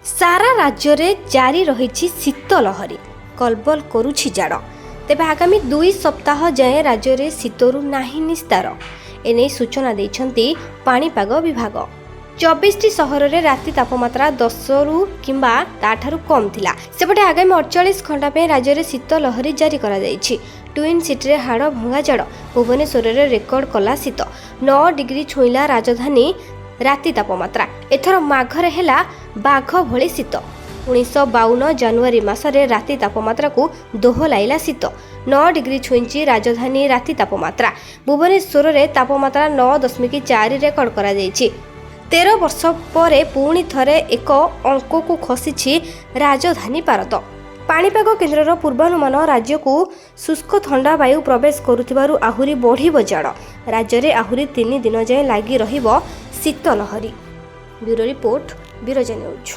सारा राज्य रे जारी रही शीत लहरी कलबल करुछि जाड़। तेबे आगामी 2 सप्ताह जाए राज्य रे शीतरु नाही निस्तार एने सूचना देइछंती पाणीपाग विभाग। 24टी सहर रे राति तापमात्रा 10 रु किंबा ताठारु कम थिला। सेपटे आगामी 48 घंटा पे राज्य रे शीत लहरी जारी करा जाइछि। ट्विन सिटी रे हाड़ भंगा जाड़। भुवनेश्वर रे रेकर्ड कला शीत 9 डिग्री छुईला राजधानी राति तापमात्रा। एथर माघरे हेला बाघ भଳି शीत। 1952 जानुआरी मासरे राति तापमात्रा को दोहलाइला शीत 9 डिग्री छुईंची राजधानी राति तापमात्रा। भुवनेश्वर रे तापमात्रा 9.4 रेकर्ड करा जाइछि। 13 वर्ष पर पुणी थरे एक अंक को खसी राजधानी पारद। पाणीपाग केन्द्रर पूर्वानुमान राज्य को शुष्क थंडा वायु प्रवेश करुथिबारु आहुरी बढ़िबो जाड़। राज्य रे आहुरी 3 दिन जाए लागी रहिबो शीत लहरी। Bureau report, Birja news.